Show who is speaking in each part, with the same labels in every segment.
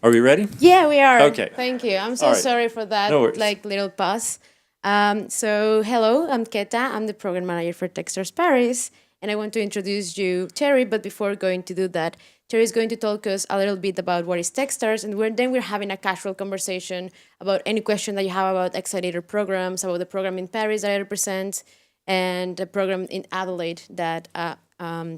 Speaker 1: Are we ready?
Speaker 2: Yeah, we are.
Speaker 1: Okay.
Speaker 2: Thank you. I'm so
Speaker 1: All right.
Speaker 2: sorry for that,
Speaker 1: No worries.
Speaker 2: little pause. So hello, I'm Keta. I'm the program manager for Techstars Paris, and I want to introduce you Terry. But before going to do that, Terry is going to talk us a little bit about what is Techstars, and then we're having a casual conversation about any question that you have about Accelerator programs, about the program in Paris that I represent, and the program in Adelaide that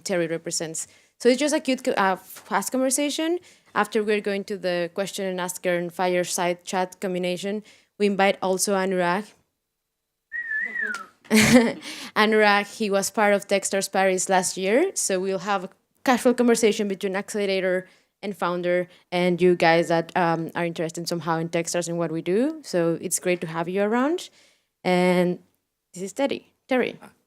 Speaker 2: Terry represents. So it's just a cute, fast conversation. After we're going to the question and answer and fireside chat combination, we invite also Anurag. Anurag, he was part of Techstars Paris last year, so we'll have a casual conversation between Accelerator and founder and you guys that are interested somehow in Techstars and what we do. So it's great to have you around. And this is Terry.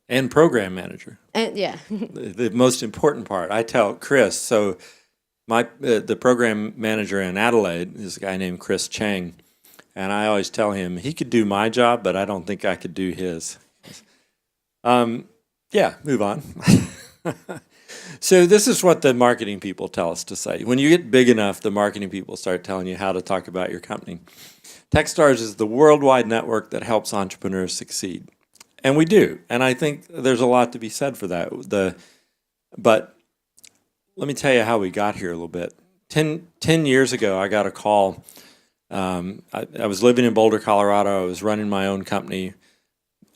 Speaker 1: And program manager.
Speaker 2: And yeah.
Speaker 1: The most important part. I tell Chris, so the program manager in Adelaide is a guy named Chris Chang, and I always tell him he could do my job, but I don't think I could do his. Yeah, move on. So this is what the marketing people tell us to say. When you get big enough, the marketing people start telling you how to talk about your company. Techstars is the worldwide network that helps entrepreneurs succeed. And we do. And I think there's a lot to be said for that. But let me tell you how we got here a little bit. 10 years ago, I got a call. I was living in Boulder, Colorado. I was running my own company.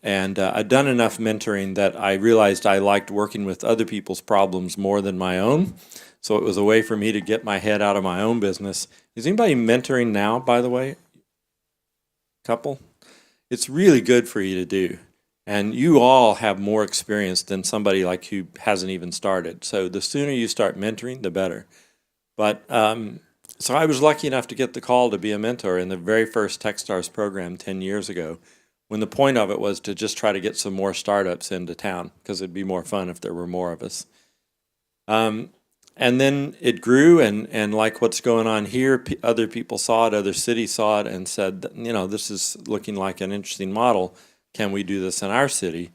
Speaker 1: And I'd done enough mentoring that I realized I liked working with other people's problems more than my own. So it was a way for me to get my head out of my own business. Is anybody mentoring now, by the way? Couple? It's really good for you to do. And you all have more experience than somebody like who hasn't even started. So the sooner you start mentoring, the better. But so I was lucky enough to get the call to be a mentor in the very first Techstars program 10 years ago, when the point of it was to just try to get some more startups into town, because it'd be more fun if there were more of us. And then it grew, and like what's going on here, other people saw it, other cities saw it, and said, you know, this is looking like an interesting model. Can we do this in our city?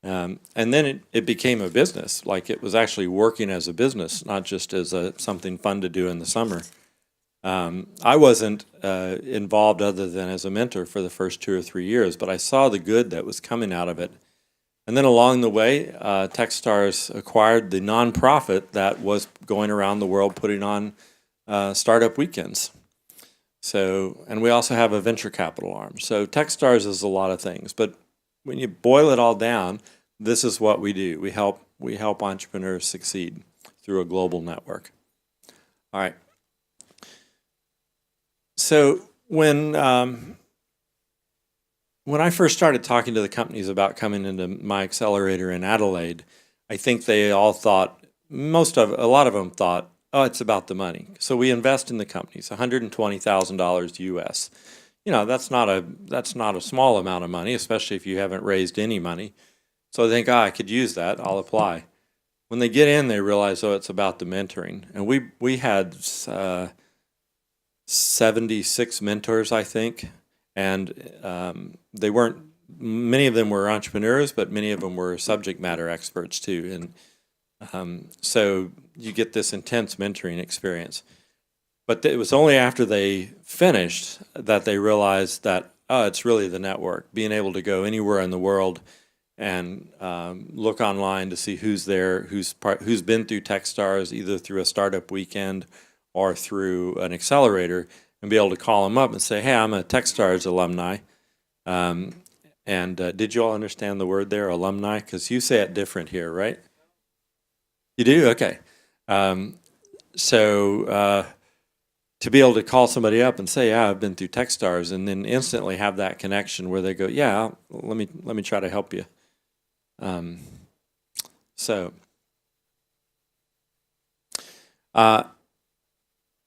Speaker 1: And then it became a business. Like it was actually working as a business, not just as something fun to do in the summer. I wasn't involved other than as a mentor for the first 2 or 3 years, but I saw the good that was coming out of it. And then along the way, Techstars acquired the nonprofit that was going around the world putting on startup weekends. So, and we also have a venture capital arm. So Techstars is a lot of things, but when you boil it all down, this is what we do. We help entrepreneurs succeed through a global network. All right. So when I first started talking to the companies about coming into my accelerator in Adelaide, I think they all thought, a lot of them thought, oh, it's about the money. So we invest in the companies, $120,000 US. You know, that's not a small amount of money, especially if you haven't raised any money. So they think, I could use that, I'll apply. When they get in, they realize, oh, it's about the mentoring. And we had 76 mentors, I think, and they weren't. Many of them were entrepreneurs, but many of them were subject matter experts too. And so you get this intense mentoring experience. But it was only after they finished that they realized that, oh, it's really the network, being able to go anywhere in the world and look online to see who's there, who's been through Techstars, either through a startup weekend or through an accelerator, and be able to call them up and say, hey, I'm a Techstars alumni. Did you all understand the word there, alumni? Because you say it different here, right? You do? Okay. To be able to call somebody up and say, yeah, I've been through Techstars, and then instantly have that connection where they go, yeah, let me try to help you.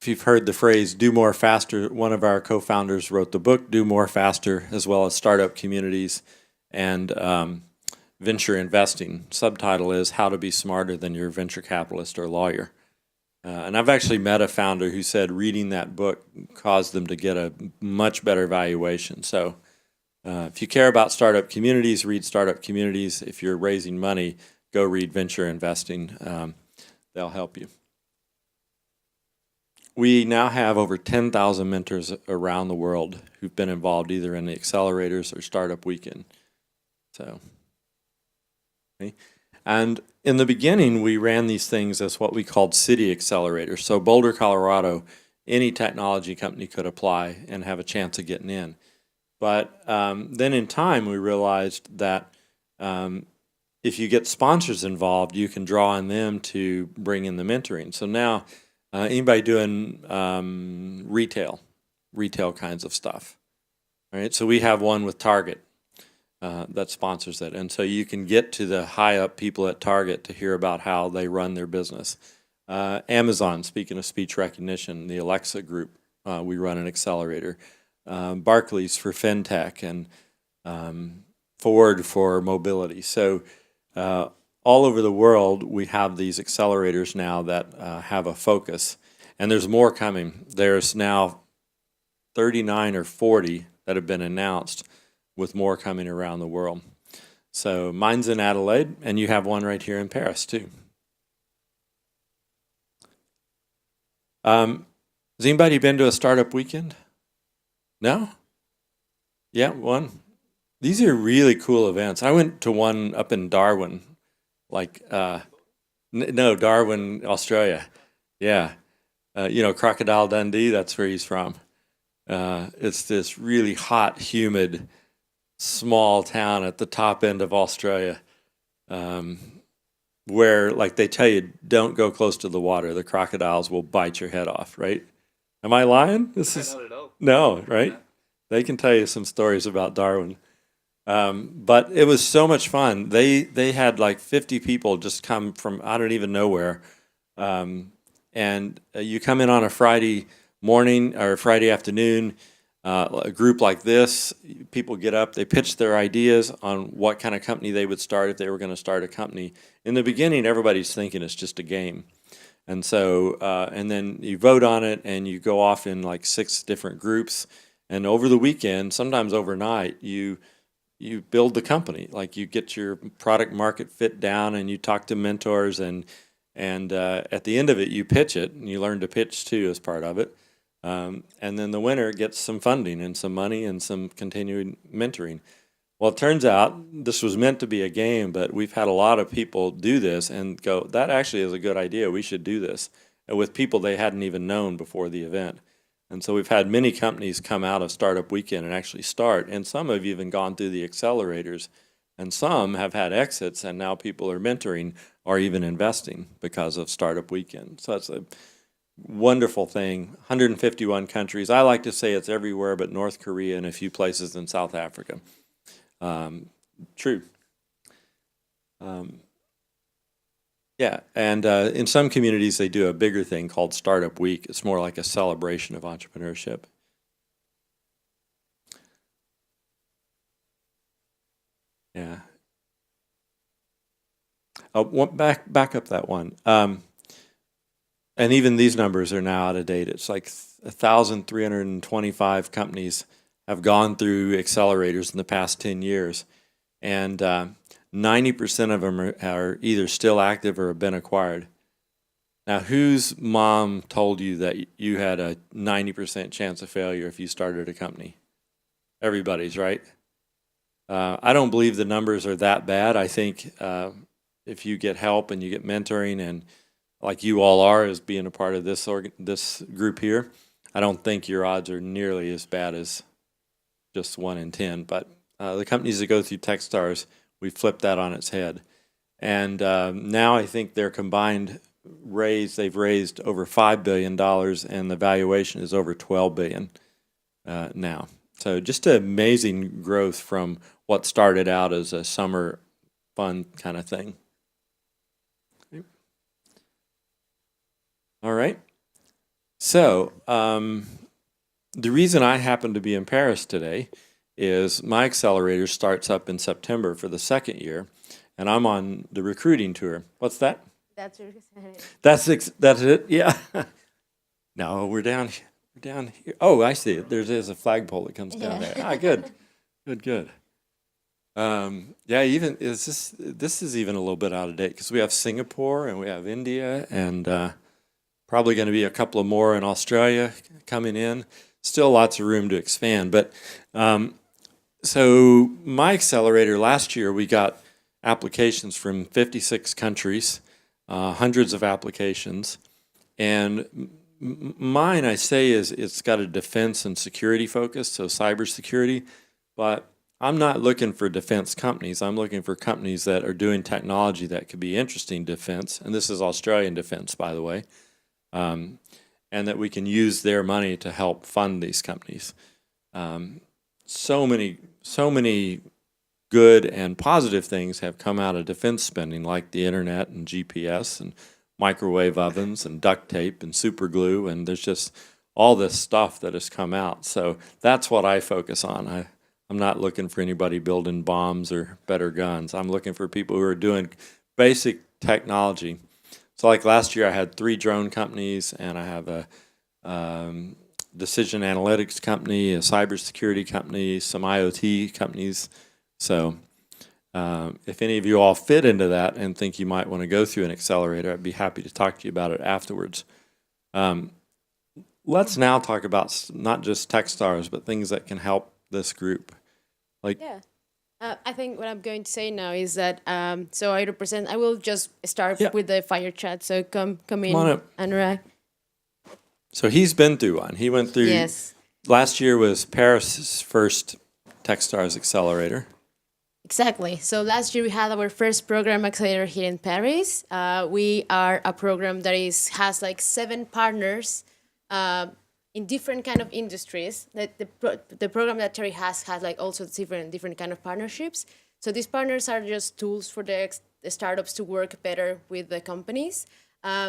Speaker 1: If you've heard the phrase, do more faster, one of our co-founders wrote the book, Do More Faster, as well as Startup Communities and Venture Investing. Subtitle is How to Be Smarter Than Your Venture Capitalist or Lawyer. And I've actually met a founder who said reading that book caused them to get a much better valuation. So if you care about startup communities, read Startup Communities. If you're raising money, go read Venture Investing. They'll help you. we now have over 10,000 mentors around the world who've been involved either in the accelerators or Startup Weekend. So, okay. And in the beginning, we ran these things as what we called city accelerators. So Boulder, Colorado, any technology company could apply and have a chance of getting in. But then in time, we realized that if you get sponsors involved, you can draw on them to bring in the mentoring. So now, anybody doing retail kinds of stuff, right? So we have one with Target that sponsors it. And so you can get to the high up people at Target to hear about how they run their business. Amazon, speaking of speech recognition, the Alexa group, we run an accelerator. Barclays for FinTech and Ford for mobility. So all over the world, we have these accelerators now that have a focus. And there's more coming. There's now 39 or 40 that have been announced, with more coming around the world. So mine's in Adelaide, and you have one right here in Paris, too. Has anybody been to a Startup Weekend? No? Yeah, one. These are really cool events. I went to one up in Darwin, no, Darwin, Australia. Yeah. Crocodile Dundee, that's where he's from. It's this really hot, humid, small town at the top end of Australia, where they tell you don't go close to the water. The crocodiles will bite your head off, right? Am I lying? This is no, right? They can tell you some stories about Darwin. But it was so much fun. They had 50 people just come from I don't even know where. And you come in on a Friday morning or Friday afternoon, a group like this, people get up, they pitch their ideas on what kind of company they would start if they were going to start a company. In the beginning, everybody's thinking it's just a game. And so, and then you vote on it and you go off in 6 different groups. And over the weekend, sometimes overnight, you build the company. You get your product market fit down and you talk to mentors and at the end of it, you pitch it and you learn to pitch too as part of it. And then the winner gets some funding and some money and some continuing mentoring. Well, it turns out this was meant to be a game, but we've had a lot of people do this and go, that actually is a good idea. We should do this with people they hadn't even known before the event. And so we've had many companies come out of Startup Weekend and actually start, and some have even gone through the accelerators, and some have had exits, and now people are mentoring or even investing because of Startup Weekend. So that's a wonderful thing. 151 countries. I like to say it's everywhere but North Korea and a few places in South Africa. True. Yeah, and in some communities they do a bigger thing called Startup Week. It's more like a celebration of entrepreneurship. Yeah. Back up that one. And even these numbers are now out of date. It's 1,325 companies have gone through accelerators in the past 10 years. And 90% of them are either still active or have been acquired. Now, whose mom told you that you had a 90% chance of failure if you started a company? Everybody's, right? I don't believe the numbers are that bad. I think if you get help and you get mentoring and like you all are as being a part of this group here, I don't think your odds are nearly as bad as just 1 in 10. But the companies that go through Techstars, we flipped that on its head. And now I think their combined they've raised over $5 billion, and the valuation is over $12 billion now. So just an amazing growth from what started out as a summer fun kind of thing. All right. So the reason I happen to be in Paris today is my accelerator starts up in September for the second year, and I'm on the recruiting tour. What's that?
Speaker 2: That's your excited.
Speaker 1: That's it? Yeah. No, we're down here. Oh, I see it. There's a flagpole that comes down there. Ah, good. Good. Yeah, even this is even a little bit out of date because we have Singapore and we have India and Probably going to be a couple of more in Australia coming in. Still lots of room to expand. But so my accelerator last year, we got applications from 56 countries, hundreds of applications. And mine, I say, is it's got a defense and security focus, so cybersecurity. But I'm not looking for defense companies. I'm looking for companies that are doing technology that could be interesting defense. And this is Australian defense, by the way. And that we can use their money to help fund these companies. So many good and positive things have come out of defense spending, like the internet and GPS and microwave ovens and duct tape and super glue, and there's just all this stuff that has come out. So that's what I focus on. I'm not looking for anybody building bombs or better guns. I'm looking for people who are doing basic technology. So like last year I had 3 drone companies, and I have a decision analytics company, a cybersecurity company, some IoT companies. So if any of you all fit into that and think you might want to go through an accelerator, I'd be happy to talk to you about it afterwards. Let's now talk about not just Techstars, but things that can help this group. Like,
Speaker 2: Yeah. I think what I'm going to say now is that so I will just start
Speaker 1: Yeah.
Speaker 2: with the fire chat. So come in,
Speaker 1: on up.
Speaker 2: Anurag.
Speaker 1: So he's been through one. He went through,
Speaker 2: Yes.
Speaker 1: last year was Paris's first Techstars accelerator.
Speaker 2: Exactly. So last year we had our first program accelerator here in Paris. We are a program that has like 7 partners in different kind of industries. That the program that Terry has like also different kind of partnerships. So these partners are just tools for the startups to work better with the companies.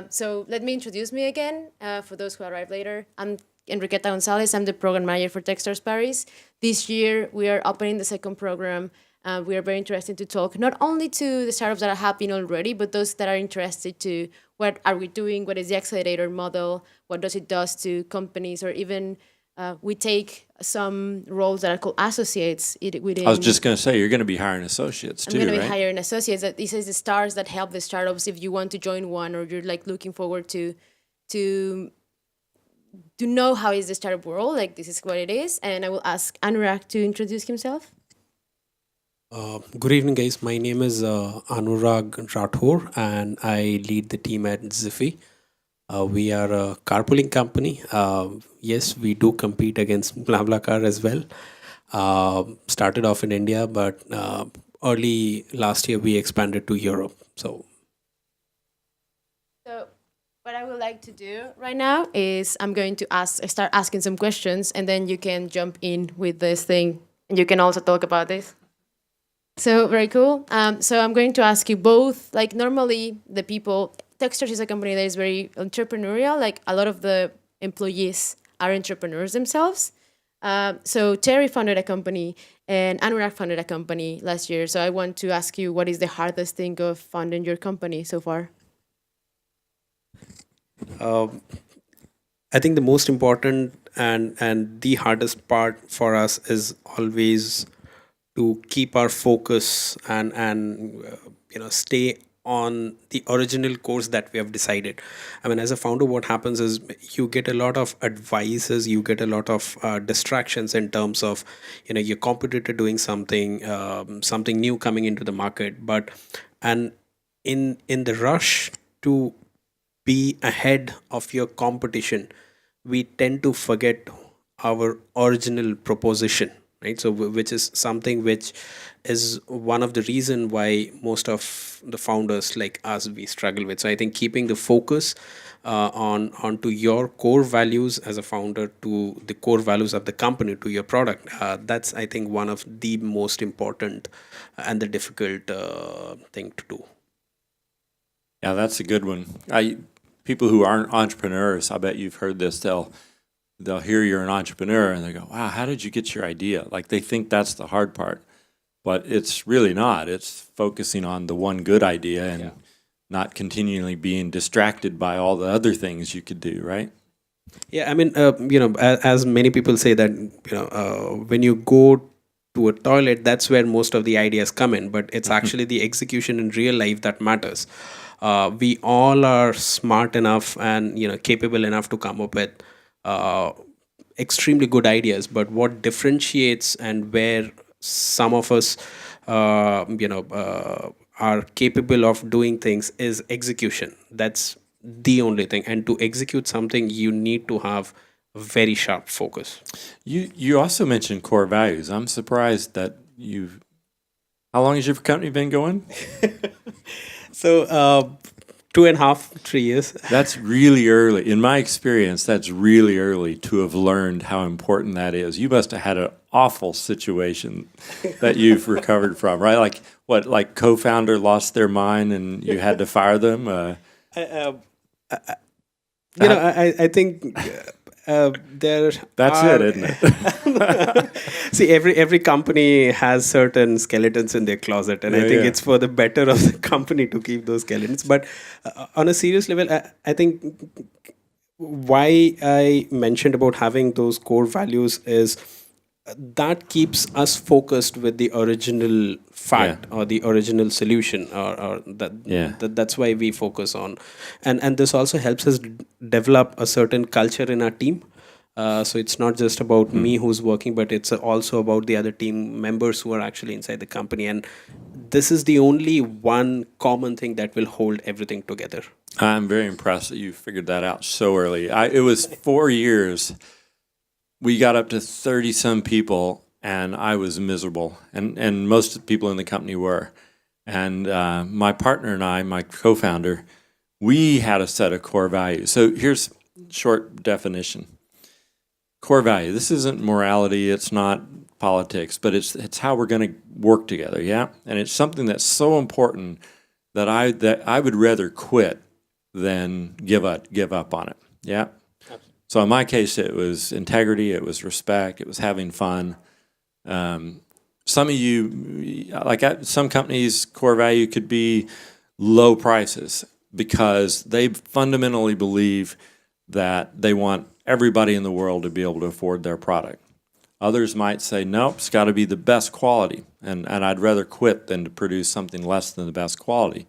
Speaker 2: So let me introduce me again for those who arrived later. I'm Enriqueta Gonzalez. I'm the program manager for Techstars Paris. This year we are opening the second program. We are very interested to talk not only to the startups that have been already, but those that are interested to what are we doing, what is the accelerator model, what does it does to companies, or even we take some roles that are called associates within.
Speaker 1: I was just going to say, you're going to be hiring associates
Speaker 2: I'm
Speaker 1: too,
Speaker 2: going to be
Speaker 1: right?
Speaker 2: hiring associates. That this is the stars that help the startups. If you want to join one, or you're like looking forward to know how is the startup world, like this is what it is. And I will ask Anurag to introduce himself.
Speaker 3: Good evening, guys. My name is Anurag Rathore, and I lead the team at Ziffy. We are a carpooling company. Yes, we do compete against BlaBlaCar as well. Started off in India, but early last year we expanded to Europe. So
Speaker 2: What I would like to do right now is I'm going to start asking some questions, and then you can jump in with this thing, and you can also talk about this. So very cool. So I'm going to ask you both. Like normally, the people, Techstars is a company that is very entrepreneurial. Like a lot of the employees are entrepreneurs themselves. So Terry founded a company, and Anurag founded a company last year. So I want to ask you, what is the hardest thing of founding your company so far?
Speaker 3: I think the most important and the hardest part for us is always to keep our focus and stay on the original course that we have decided. I mean, as a founder, what happens is you get a lot of advices, you get a lot of distractions in terms of your competitor doing something, something new coming into the market, and in the rush to be ahead of your competition, we tend to forget our original proposition, right? So which is something which is one of the reason why most of the founders like us, we struggle with. So I think keeping the focus onto your core values as a founder, to the core values of the company, to your product, that's, I think, one of the most important and the difficult thing to do.
Speaker 1: Yeah, that's a good one. People who aren't entrepreneurs, I bet you've heard this. They'll hear you're an entrepreneur and they go, "Wow, how did you get your idea?" Like they think that's the hard part, but it's really not. It's focusing on the one good idea and not continually being distracted by all the other things you could do, right?
Speaker 3: Yeah, I mean, as many people say that when you go to a toilet, that's where most of the ideas come in. But it's actually the execution in real life that matters. We all are smart enough and capable enough to come up with uh, extremely good ideas, but what differentiates and where some of us are capable of doing things is execution. That's the only thing. And to execute something, you need to have a very sharp focus.
Speaker 1: You also mentioned core values. I'm surprised that you've. How long has your company been going?
Speaker 3: So 2.5, 3 years.
Speaker 1: That's really early. In my experience, that's really early to have learned how important that is. You must have had an awful situation that you've recovered from, right? Like what? Like co-founder lost their mind and you had to fire them.
Speaker 3: I think there.
Speaker 1: That's
Speaker 3: are,
Speaker 1: it, isn't it?
Speaker 3: See, every company has certain skeletons in their closet, and I think it's for the better of the company to keep those skeletons. But on a serious level, I think why I mentioned about having those core values is that keeps us focused with the original fact or the original solution, or that's why we focus on, and this also helps us develop a certain culture in our team. So it's not just about me who's working, but it's also about the other team members who are actually inside the company. And this is the only one common thing that will hold everything together.
Speaker 1: I'm very impressed that you figured that out so early. It was 4 years. We got up to 30 some people, and I was miserable, and most of the people in the company were. And my partner and I, my co-founder, we had a set of core values. So here's short definition. Core value. This isn't morality. It's not politics, but it's how we're going to work together. Yeah, and it's something that's so important that I would rather quit than give up on it. Yeah. So in my case, it was integrity. It was respect. It was having fun. Some of you, some companies' core value could be low prices because they fundamentally believe that they want everybody in the world to be able to afford their product. Others might say, nope, it's got to be the best quality, and I'd rather quit than to produce something less than the best quality.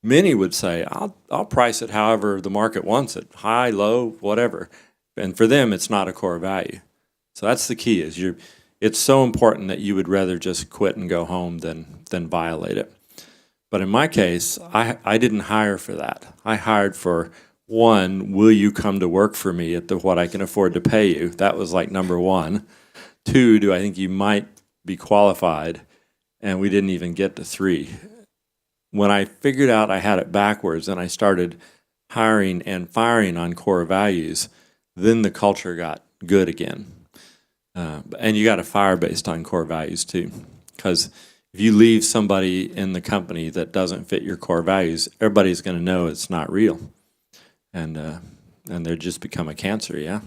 Speaker 1: Many would say, I'll price it however the market wants it, high, low, whatever. And for them, it's not a core value. So that's the key, is it's so important that you would rather just quit and go home than violate it. But in my case, I didn't hire for that. I hired for, one, will you come to work for me at what I can afford to pay you? That was like number one. Two, do I think you might be qualified? And we didn't even get to three. When I figured out I had it backwards and I started hiring and firing on core values, then the culture got good again. And you got to fire based on core values too. Because if you leave somebody in the company that doesn't fit your core values, everybody's going to know it's not real. And they just become a cancer, yeah?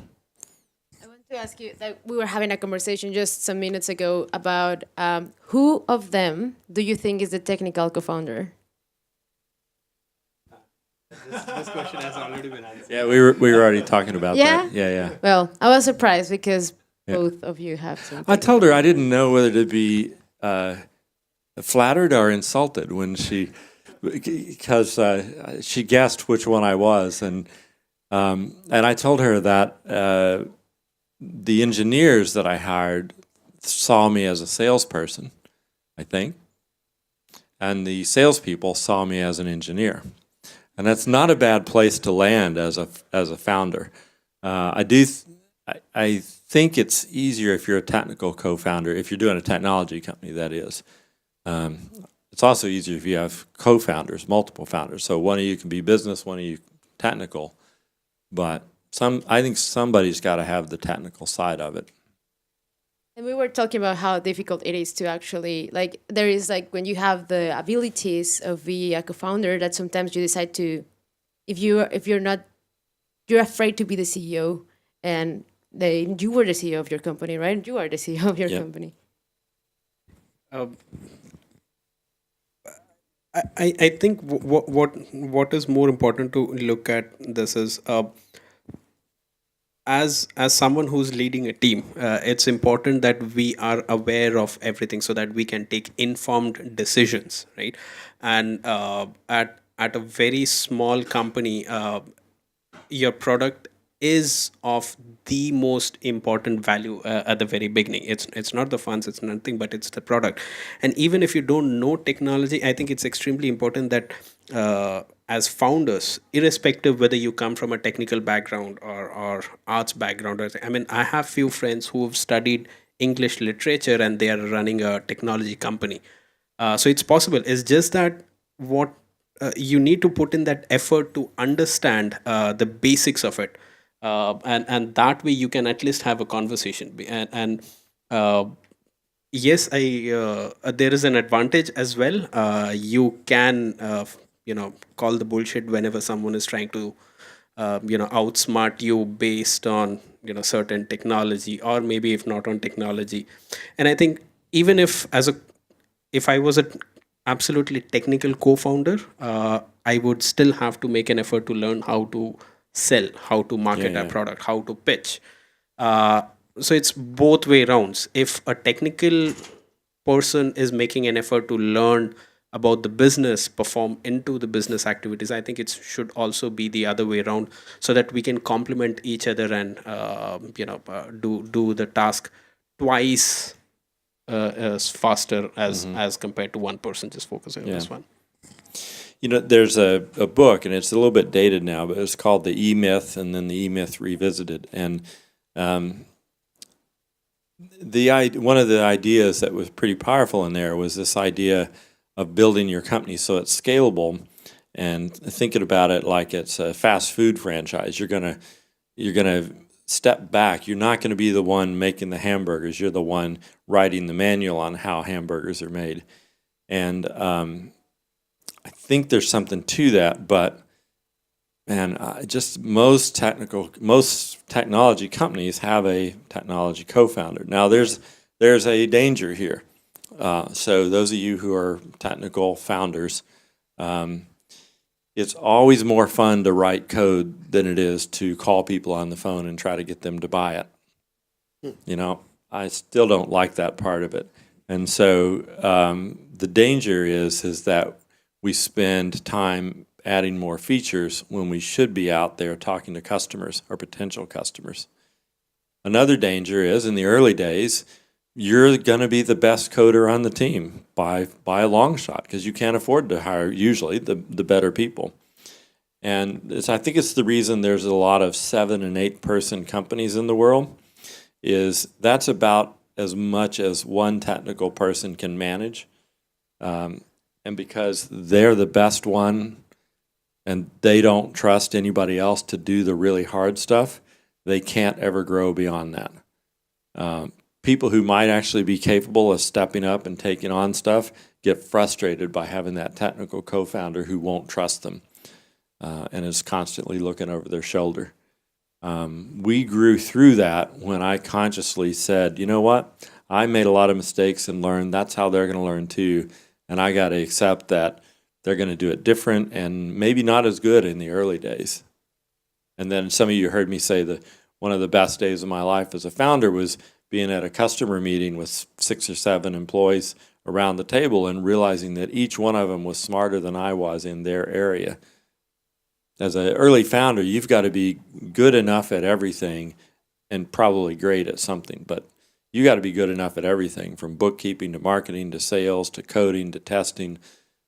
Speaker 2: I want to ask you that we were having a conversation just some minutes ago about who of them do you think is the technical co-founder?
Speaker 3: This question has already been answered.
Speaker 1: Yeah, we were already talking about that. Yeah.
Speaker 2: Well, I was surprised because both of you have some.
Speaker 1: I told her I didn't know whether to be flattered or insulted when because she guessed which one I was, and I told her that the engineers that I hired saw me as a salesperson, I think, and the salespeople saw me as an engineer, and that's not a bad place to land as a founder. I think it's easier if you're a technical co-founder, if you're doing a technology company, that is. It's also easier if you have co-founders, multiple founders. So one of you can be business, one of you technical. But I think somebody's got to have the technical side of it.
Speaker 2: And we were talking about how difficult it is to actually, there is when you have the abilities of being a co-founder, that sometimes you decide to, if you're afraid to be the CEO, and you were the CEO of your company, right? You are the CEO of your company.
Speaker 3: I think what is more important to look at this is as someone who's leading a team, it's important that we are aware of everything so that we can take informed decisions, right? And at a very small company, your product is of the most important value at the very beginning. It's not the funds, it's nothing, but it's the product. And even if you don't know technology, I think it's extremely important that as founders, irrespective whether you come from a technical background or arts background, I mean, I have few friends who've studied English literature and they are running a technology company. So it's possible. It's just that what you need to put in that effort to understand the basics of it, and that way you can at least have a conversation. And uh, yes, I there is an advantage as well. You can call the bullshit whenever someone is trying to outsmart you based on certain technology, or maybe if not on technology. And I think even if I was a absolutely technical co-founder, I would still have to make an effort to learn how to sell, how to market a
Speaker 1: Yeah.
Speaker 3: product, how to pitch. Uh, so it's both way rounds. If a technical person is making an effort to learn about the business, perform into the business activities, I think it should also be the other way around, so that we can complement each other and do the task twice as faster as compared to one person just focusing on
Speaker 1: Yeah.
Speaker 3: this one.
Speaker 1: There's a book, and it's a little bit dated now, but it's called The E Myth, and then The E Myth Revisited. And um, one of the ideas that was pretty powerful in there was this idea of building your company so it's scalable, and thinking about it like it's a fast food franchise. You're gonna step back. You're not going to be the one making the hamburgers. You're the one writing the manual on how hamburgers are made. And I think there's something to that, but man, just most technology companies have a technology co-founder. Now, there's a danger here. So those of you who are technical founders, um, it's always more fun to write code than it is to call people on the phone and try to get them to buy it. I still don't like that part of it. And so the danger is that we spend time adding more features when we should be out there talking to customers or potential customers. Another danger is in the early days, you're going to be the best coder on the team by a long shot, because you can't afford to hire usually the better people. And I think it's the reason there's a lot of 7 and 8 person companies in the world, is that's about as much as one technical person can manage. And because they're the best one and they don't trust anybody else to do the really hard stuff, they can't ever grow beyond that. People who might actually be capable of stepping up and taking on stuff get frustrated by having that technical co-founder who won't trust them and is constantly looking over their shoulder. We grew through that when I consciously said, you know what? I made a lot of mistakes and learned. That's how they're going to learn too. And I got to accept that they're going to do it different and maybe not as good in the early days. And then some of you heard me say that one of the best days of my life as a founder was being at a customer meeting with 6 or 7 employees around the table and realizing that each one of them was smarter than I was in their area. As an early founder, you've got to be good enough at everything and probably great at something, but you got to be good enough at everything, from bookkeeping to marketing to sales to coding to testing,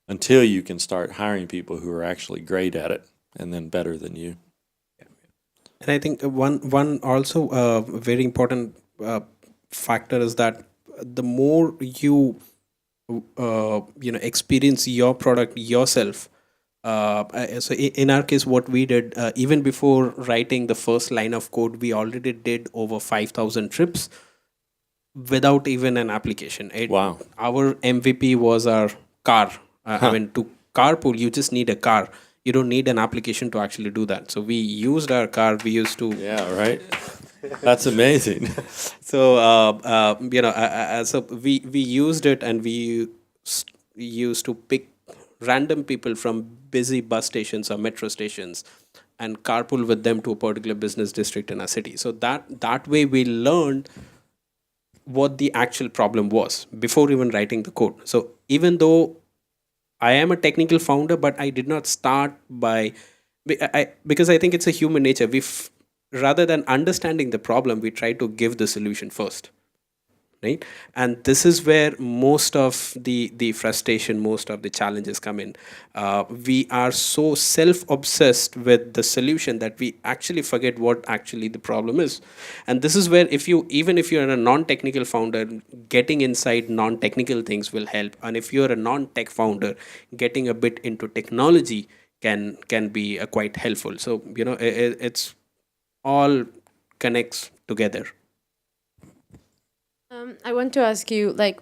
Speaker 1: until you can start hiring people who are actually great at it and then better than you.
Speaker 3: And I think one also very important factor is that the more you experience your product yourself. So in our case, what we did, even before writing the first line of code, we already did over 5,000 trips without even an application.
Speaker 1: Wow.
Speaker 3: Our MVP was our car. I mean, to carpool, you just need a car. You don't need an application to actually do that. So we used our car. We used to.
Speaker 1: Yeah, right? That's amazing.
Speaker 3: So so we used it, and we used to pick random people from busy bus stations or metro stations, and carpool with them to a particular business district in a city. So that way we learned what the actual problem was before even writing the code. So even though I am a technical founder, but I did not start because I think it's a human nature. Rather than understanding the problem, we try to give the solution first, right? And this is where most of the frustration, most of the challenges come in. We are so self-obsessed with the solution that we actually forget what actually the problem is. And this is where, even if you're a non-technical founder, getting inside non-technical things will help. And if you're a non-tech founder, getting a bit into technology can be quite helpful. So it's all connects together.
Speaker 2: I want to ask you, like,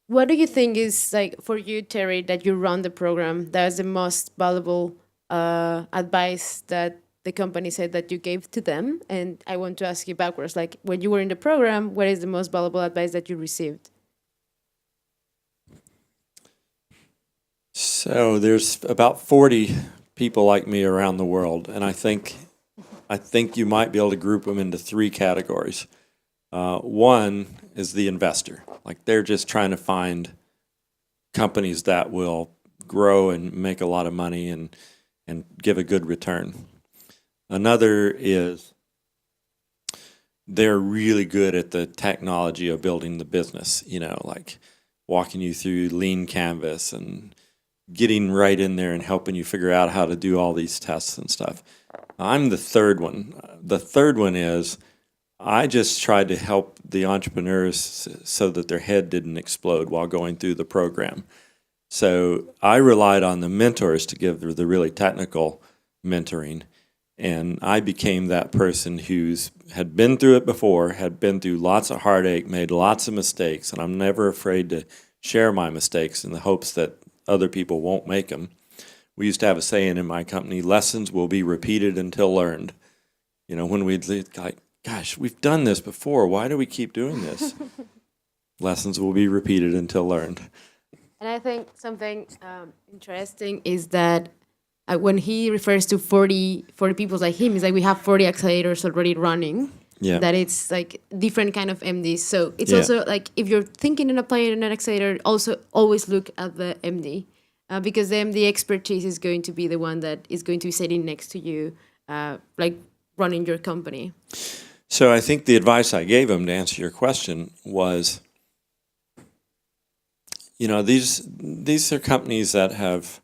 Speaker 2: what do you think is, like, for you, Terry, that you run the program, that is the most valuable advice that the company said that you gave to them? And I want to ask you backwards, like, when you were in the program, what is the most valuable advice that you received?
Speaker 1: So there's about 40 people like me around the world, and I think you might be able to group them into three categories. One is the investor. Like, they're just trying to find companies that will grow and make a lot of money and give a good return. Another is they're really good at the technology of building the business, like walking you through lean canvas and getting right in there and helping you figure out how to do all these tests and stuff. I'm the third one. The third one is I just tried to help the entrepreneurs so that their head didn't explode while going through the program. So I relied on the mentors to give the really technical mentoring, and I became that person who's had been through it before, had been through lots of heartache, made lots of mistakes, and I'm never afraid to share my mistakes in the hopes that other people won't make them. We used to have a saying in my company, lessons will be repeated until learned. When we'd like, gosh, we've done this before. Why do we keep doing this? Lessons will be repeated until learned.
Speaker 2: And I think something interesting is that when he refers to 40 people like him, it's like we have 40 accelerators already running.
Speaker 1: Yeah.
Speaker 2: That it's like different kind of MDs. So it's
Speaker 1: Yeah.
Speaker 2: also like, if you're thinking and applying an accelerator, also always look at the MD. Because the MD expertise is going to be the one that is going to be sitting next to you, like running your company.
Speaker 1: So I think the advice I gave him, to answer your question, was, these are companies that have,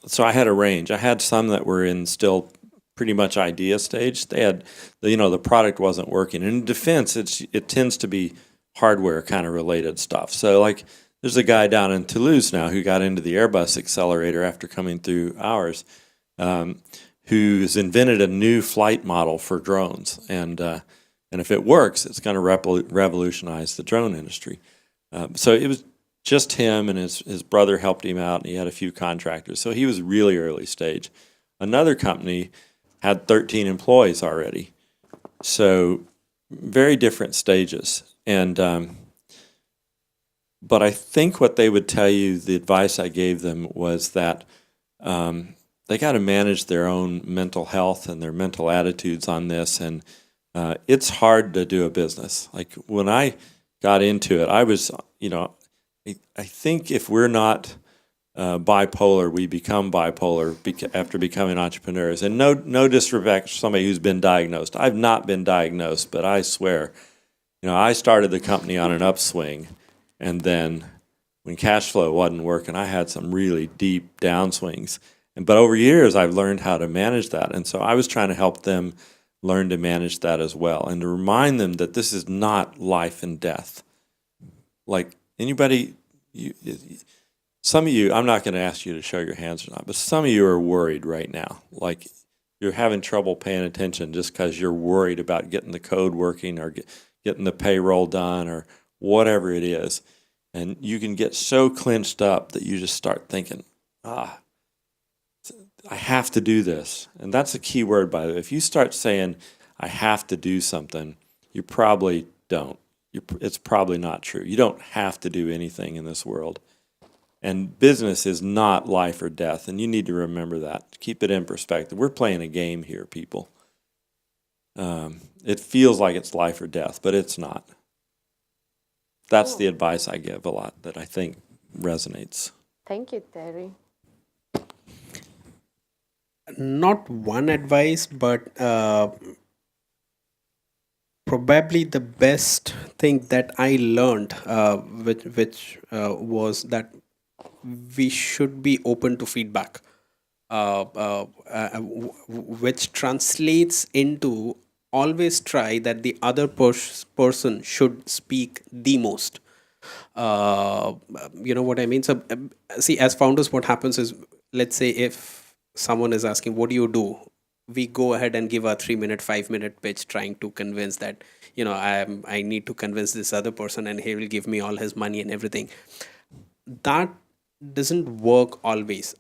Speaker 1: so I had a range. I had some that were in still pretty much idea stage. They had, the product wasn't working. And in defense, it tends to be hardware kind of related stuff. So like, there's a guy down in Toulouse now who got into the Airbus accelerator after coming through ours, who's invented a new flight model for drones. And if it works, it's going to revolutionize the drone industry. So it was just him, and his brother helped him out, and he had a few contractors. So he was really early stage. Another company had 13 employees already. So very different stages. And but I think what they would tell you, the advice I gave them, was that they got to manage their own mental health and their mental attitudes on this. And it's hard to do a business. Like, when I got into it, I was, I think if we're not bipolar, we become bipolar after becoming entrepreneurs. And no disrespect to somebody who's been diagnosed. I've not been diagnosed, but I swear, I started the company on an upswing. And then when cash flow wasn't working, I had some really deep downswings. But over years, I've learned how to manage that. And so I was trying to help them learn to manage that as well, and to remind them that this is not life and death. Like, anybody, some of you, I'm not going to ask you to show your hands or not, but some of you are worried right now. Like, you're having trouble paying attention just because you're worried about getting the code working or getting the payroll done or whatever it is. And you can get so clenched up that you just start thinking, I have to do this. And that's a key word, by the way. If you start saying, I have to do something, you probably don't. It's probably not true. You don't have to do anything in this world. And business is not life or death, and you need to remember that. Keep it in perspective. We're playing a game here, people. It feels like it's life or death, but it's not. That's the advice I give a lot that I think resonates.
Speaker 2: Thank you, Terry.
Speaker 3: Not one advice, but probably the best thing that I learned, which was that we should be open to feedback, which translates into always try that the other person should speak the most. uh, you know what I mean? So, see, as founders, what happens is, let's say if someone is asking, "What do you do?" We go ahead and give a 3 minute, 5 minute pitch, trying to convince that I need to convince this other person, and he will give me all his money and everything. That doesn't work always.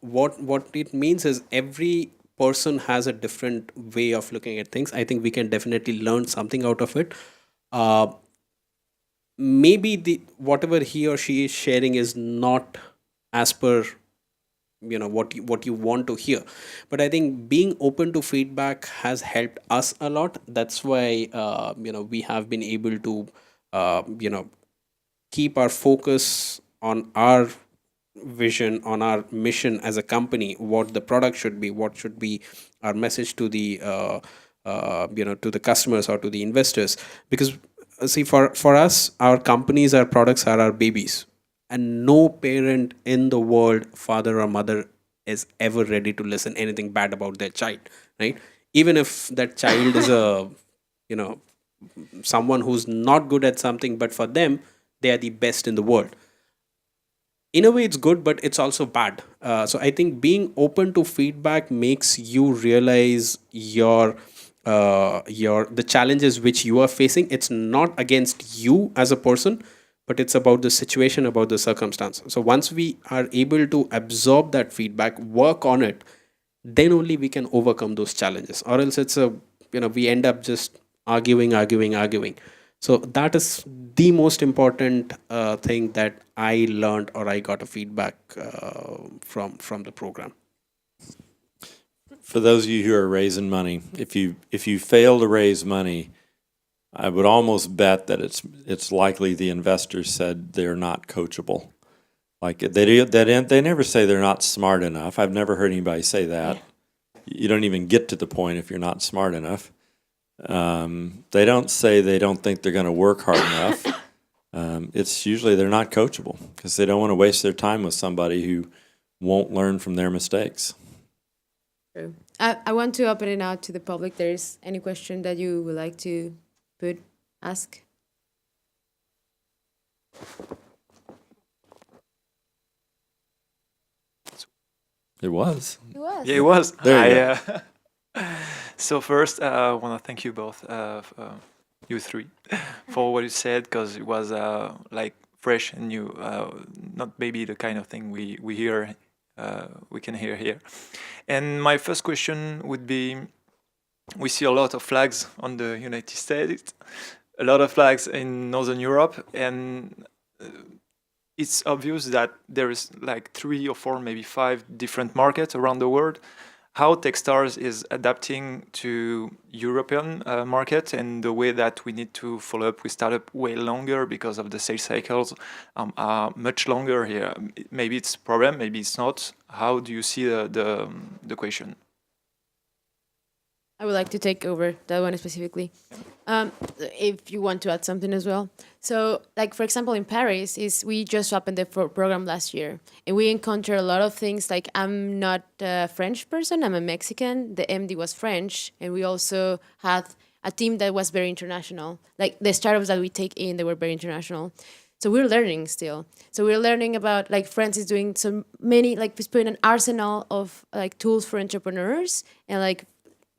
Speaker 3: What it means is every person has a different way of looking at things. I think we can definitely learn something out of it. Uh, Maybe the whatever he or she is sharing is not as per what you want to hear, but I think being open to feedback has helped us a lot. That's why we have been able to uh, you know keep our focus on our vision, on our mission as a company, what the product should be, what should be our message to the to the customers or to the investors. Because see, for us, our companies, our products are our babies, and no parent in the world, father or mother, is ever ready to listen anything bad about their child, right? Even if that child is a you know someone who's not good at something, but for them they are the best in the world. In a way it's good, but it's also bad. So I think being open to feedback makes you realize your the challenges which you are facing. It's not against you as a person, but it's about the situation, about the circumstance. So once we are able to absorb that feedback, work on it, then only we can overcome those challenges. Or else it's a we end up just arguing. So that is the most important thing that I learned, or I got a feedback from the program.
Speaker 1: For those of you who are raising money, if you fail to raise money, I would almost bet that it's likely the investors said they're not coachable. Like they never say they're not smart enough. I've never heard anybody say that. You don't even get to the point if you're not smart enough. They don't say they don't think they're going to work hard enough. It's usually they're not coachable because they don't want to waste their time with somebody who won't learn from their mistakes.
Speaker 2: True. I want to open it out to the public. There's any question that you would like to ask?
Speaker 1: It was.
Speaker 2: It was.
Speaker 4: Yeah, it was.
Speaker 1: There you
Speaker 4: So first, I want to thank you both, you three, for what you said, because it was like fresh and new, not maybe the kind of thing we hear, we can hear here. And my first question would be: we see a lot of flags on the United States, a lot of flags in Northern Europe, and it's obvious that there is like 3 or 4, maybe 5 different markets around the world. How Techstars is adapting to European market and the way that we need to follow up with startup way longer because of the sales cycles are much longer here. Maybe it's a problem, maybe it's not. How do you see the question?
Speaker 2: I would like to take over that one specifically. If you want to add something as well. So, like for example, in Paris, we just opened the program last year, and we encountered a lot of things. Like I'm not a French person; I'm a Mexican. The MD was French, and we also had a team that was very international. Like the startups that we take in, they were very international. So we're learning still. So we're learning about like France is doing so many like it's putting an arsenal of like tools for entrepreneurs and like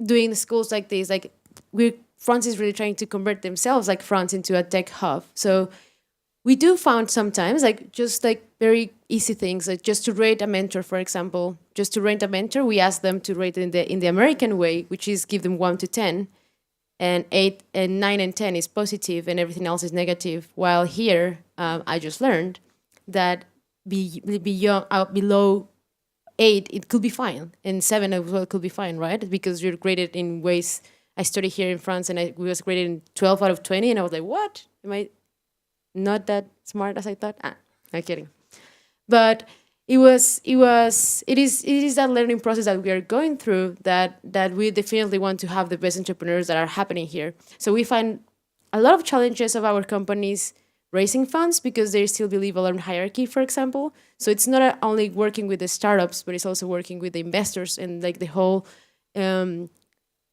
Speaker 2: doing the schools like this. Like France is really trying to convert themselves like France into a tech hub. So we do found sometimes like just like very easy things, like just to rate a mentor, for example. Just to rate a mentor, we ask them to rate in the American way, which is give them 1 to 10, and 8 and 9 and 10 is positive, and everything else is negative. While here, I just learned that below 8, it could be fine, and 7 as well could be fine, right? Because you're graded in ways. I studied here in France, and I was graded in 12 out of 20, and I was like, what? Am I not that smart as I thought? I'm kidding. But it is that learning process that we are going through, that we definitely want to have the best entrepreneurs that are happening here. So we find a lot of challenges of our companies raising funds because they still believe a learned hierarchy, for example. So it's not only working with the startups, but it's also working with the investors and like the whole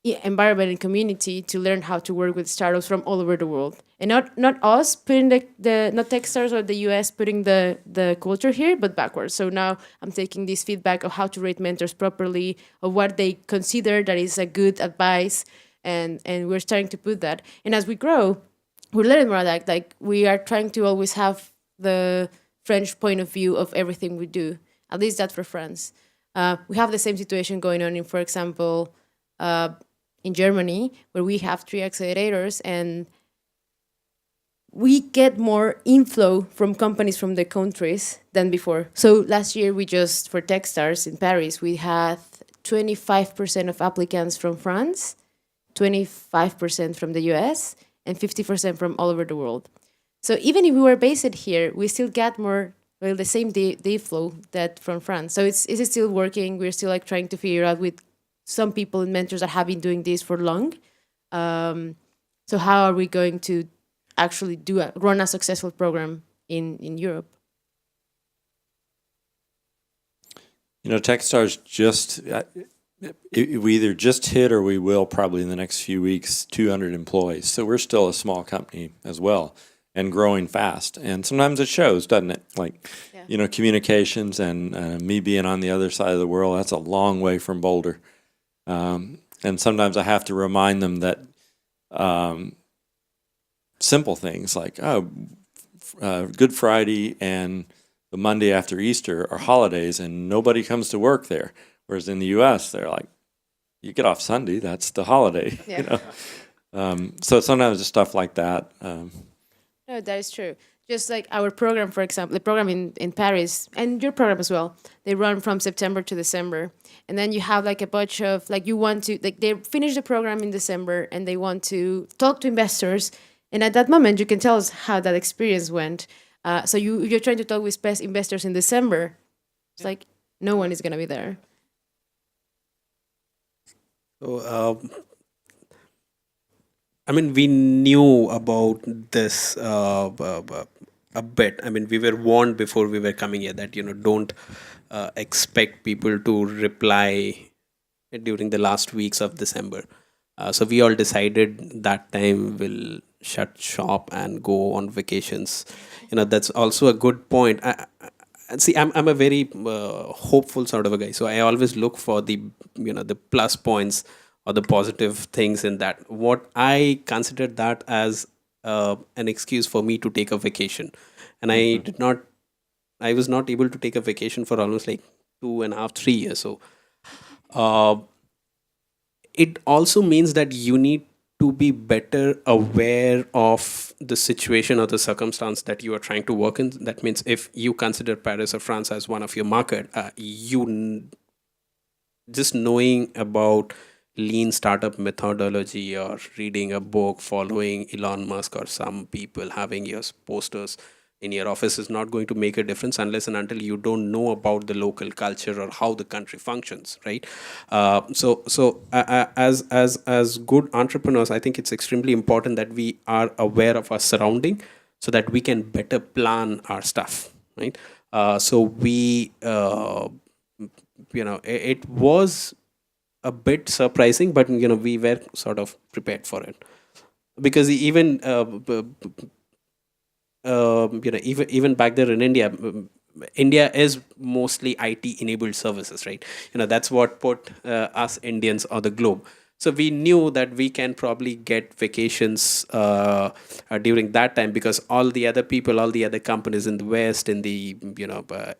Speaker 2: environment and community to learn how to work with startups from all over the world. And not us putting the not Techstars or the US putting the culture here, but backwards. So now I'm taking this feedback of how to rate mentors properly, of what they consider that is a good advice, and we're starting to put that. And as we grow, we're learning more that like we are trying to always have the French point of view of everything we do. At least that's for France. We have the same situation going on in, for example, in Germany, where we have 3 accelerators, and we get more inflow from companies from the countries than before. So last year, for Techstars in Paris, we had 25% of applicants from France, 25% from the US, and 50% from all over the world. So even if we were based here, we still get more, well, the same day flow that from France. So it's still working. We're still like trying to figure out with some people and mentors that have been doing this for long. So how are we going to actually run a successful program in Europe?
Speaker 1: Techstars we either just hit or we will probably in the next few weeks 200 employees. So we're still a small company as well and growing fast. And sometimes it shows, doesn't it? Like, communications and me being on the other side of the world, that's a long way from Boulder. And sometimes I have to remind them that simple things like, Good Friday and the Monday after Easter are holidays and nobody comes to work there. Whereas in the U.S., they're like, you get off Sunday, that's the holiday.
Speaker 2: Yeah.
Speaker 1: So sometimes it's stuff like that.
Speaker 2: No, that is true. Just like our program, for example, the program in Paris, and your program as well, they run from September to December. And then you have like a bunch of, like they finish the program in December and they want to talk to investors. And at that moment, you can tell us how that experience went. So you're trying to talk with best investors in December. It's like no one is going to be there.
Speaker 3: So, we knew about this a bit. We were warned before we were coming here that, don't expect people to reply during the last weeks of December. So we all decided that time we'll shut shop and go on vacations. That's also a good point. I'm a very hopeful sort of a guy. So I always look for the plus points or the positive things in that. What I considered that as an excuse for me to take a vacation, and I was not able to take a vacation for almost like 2.5, 3 years. So it also means that you need to be better aware of the situation or the circumstance that you are trying to work in. That means if you consider Paris or France as one of your market, just knowing about lean startup methodology or reading a book, following Elon Musk or some people, having your posters in your office is not going to make a difference unless and until you don't know about the local culture or how the country functions, right? As good entrepreneurs, I think it's extremely important that we are aware of our surrounding so that we can better plan our stuff, right? It was a bit surprising, but we were sort of prepared for it, because even even back there in India, India is mostly IT enabled services, right? That's what put us Indians on the globe. So we knew that we can probably get vacations during that time, because all the other people, all the other companies in the West, in the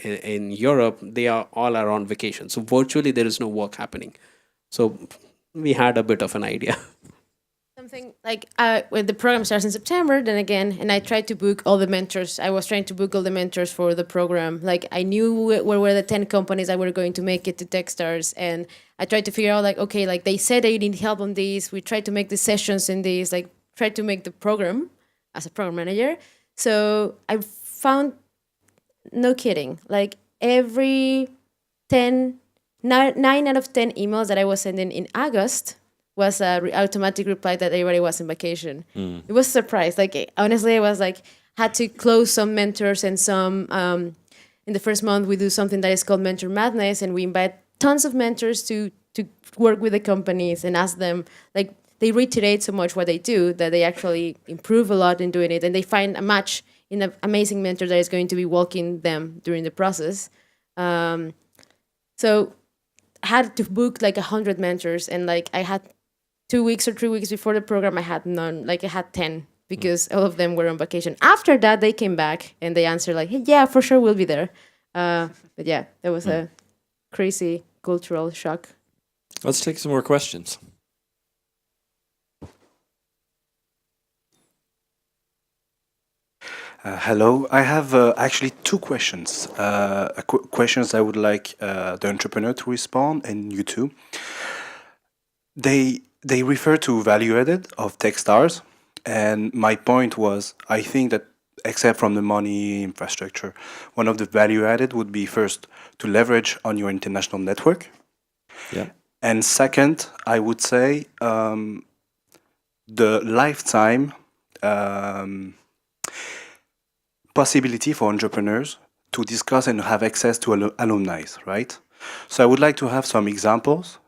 Speaker 3: in Europe, they are all on vacation. So virtually there is no work happening. So we had a bit of an idea.
Speaker 2: something like when the program starts in September, then again, and I tried to book all the mentors. I was trying to book all the mentors for the program. Like I knew where were the 10 companies that were going to make it to Techstars, and I tried to figure out like, okay, like they said they need help on these. We tried to make the sessions in these, like tried to make the program as a program manager. So I found, no kidding, like every 9 out of 10 emails that I was sending in August was a automatic reply that everybody was on vacation. It was a surprise. Like honestly, I was like had to close some mentors and some. In the first month, we do something that is called Mentor Madness, and we invite tons of mentors to work with the companies and ask them. Like they reiterate so much what they do that they actually improve a lot in doing it, and they find a match in an amazing mentor that is going to be walking them during the process. So I had to book like 100 mentors, and like I had 2 weeks or 3 weeks before the program, I had none. Like I had 10 because all of them were on vacation. After that, they came back and they answered like, hey, yeah, for sure, we'll be there. But yeah, that was a crazy cultural shock.
Speaker 1: Let's take some more questions.
Speaker 5: Hello, I have actually two questions. Questions I would like the entrepreneur to respond and you too. They refer to value added of Techstars, and my point was I think that except from the money infrastructure, one of the value added would be first to leverage on your international network,
Speaker 1: Yeah.
Speaker 5: and second, I would say the lifetime possibility for entrepreneurs to discuss and have access to alumni, right? So I would like to have some examples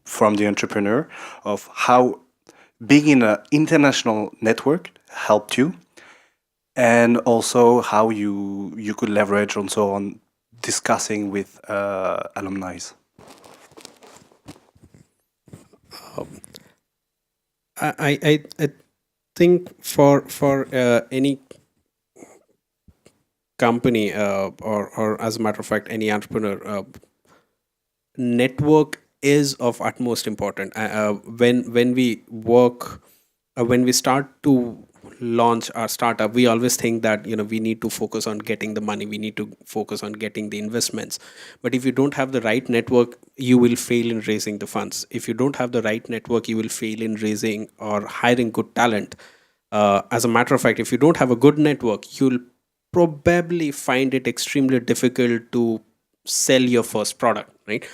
Speaker 5: from the entrepreneur of how being in an international network helped you, and also how you could leverage also on discussing with alumni.
Speaker 3: I think for any company or as a matter of fact any entrepreneur, network is of utmost important. When we work, when we start to launch our startup, we always think that we need to focus on getting the money, we need to focus on getting the investments. But if you don't have the right network, you will fail in raising the funds. If you don't have the right network, you will fail in raising or hiring good talent. As a matter of fact, if you don't have a good network, you'll probably find it extremely difficult to sell your first product, right?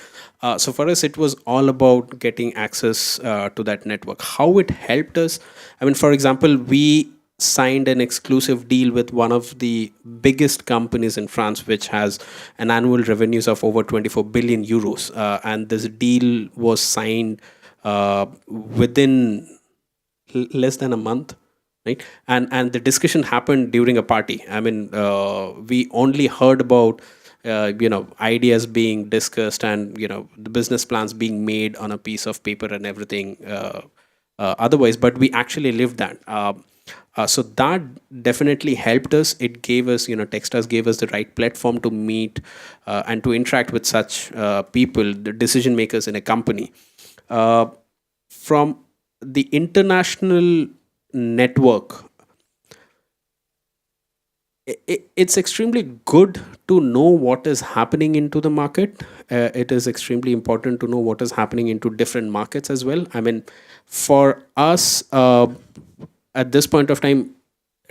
Speaker 3: So for us, it was all about getting access to that network. How it helped us, I mean, for example, we signed an exclusive deal with one of the biggest companies in France, which has an annual revenues of over 24 billion euros. And this deal was signed within less than a month, right? And the discussion happened during a party. I mean, we only heard about ideas being discussed and the business plans being made on a piece of paper and everything otherwise, but we actually lived that. So that definitely helped us. It gave us, Techstars gave us the right platform to meet and to interact with such people, the decision makers in a company. From the international network, it's extremely good to know what is happening into the market. It is extremely important to know what is happening into different markets as well. I mean, for us, at this point of time,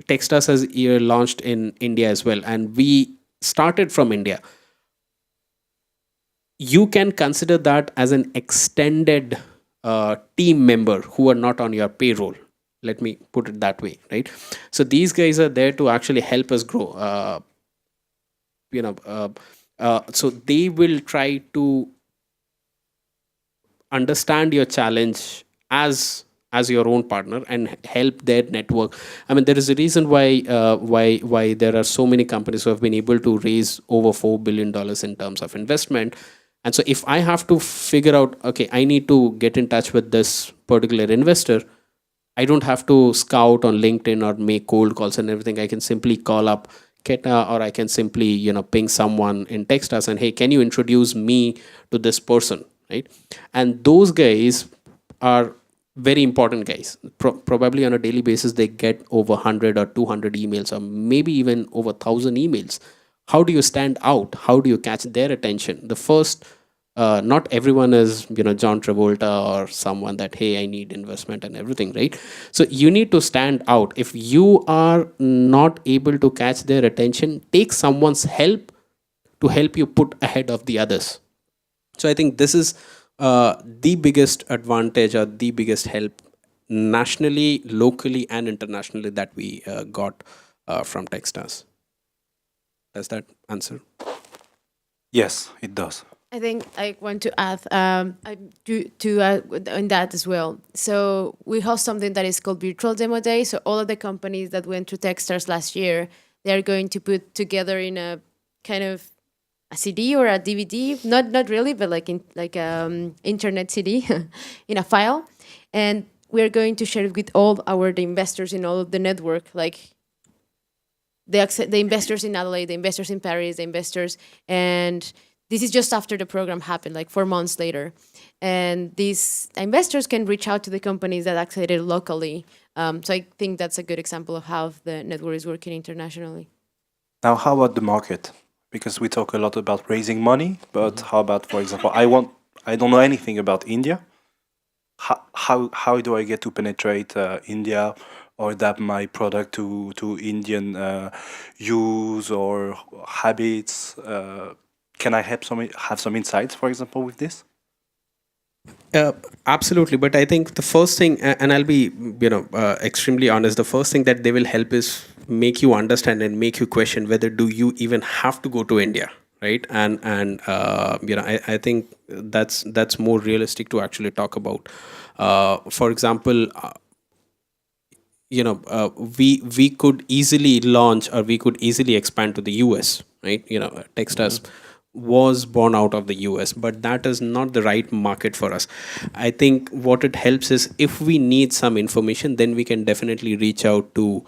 Speaker 3: Techstars has launched in India as well, and we started from India. You can consider that as an extended team member who are not on your payroll. Let me put it that way, right? So these guys are there to actually help us grow. So they will try to understand your challenge as your own partner and help their network. I mean, there is a reason why there are so many companies who have been able to raise over $4 billion in terms of investment. And so if I have to figure out, okay, I need to get in touch with this particular investor, I don't have to scout on LinkedIn or make cold calls and everything. I can simply call up Keta, or I can simply, ping someone in Techstars and, hey, can you introduce me to this person, right? And those guys are very important guys. Probably on a daily basis, they get over 100 or 200 emails, or maybe even over 1,000 emails. How do you stand out? How do you catch their attention? The first, not everyone is, John Travolta or someone that, hey, I need investment and everything, right? So you need to stand out. If you are not able to catch their attention, take someone's help to help you put ahead of the others. So I think this is the biggest advantage or the biggest help nationally, locally, and internationally that we got from Techstars. Does that answer?
Speaker 5: Yes, it does.
Speaker 2: I think I want to add on that as well. So we host something that is called Virtual Demo Day. So all of the companies that went through Techstars last year, they are going to put together in a kind of a CD or a DVD, not really, but like internet CD in a file, and we are going to share it with all the investors in all of the network, like the investors in Adelaide, the investors in Paris, the investors, and this is just after the program happened, like 4 months later, and these investors can reach out to the companies that accelerated locally. So I think that's a good example of how the network is working internationally.
Speaker 5: Now, how about the market? Because we talk a lot about raising money, but how about, for example, I don't know anything about India. How do I get to penetrate India or adapt my product to Indian use or habits? Can I have some insights, for example, with this?
Speaker 3: Absolutely, but I think the first thing, and I'll be extremely honest, the first thing that they will help is make you understand and make you question whether do you even have to go to India, right? And I think that's more realistic to actually talk about. For example, we could easily launch or we could easily expand to the US, right? Techstars was born out of the US, but that is not the right market for us. I think what it helps is if we need some information, then we can definitely reach out to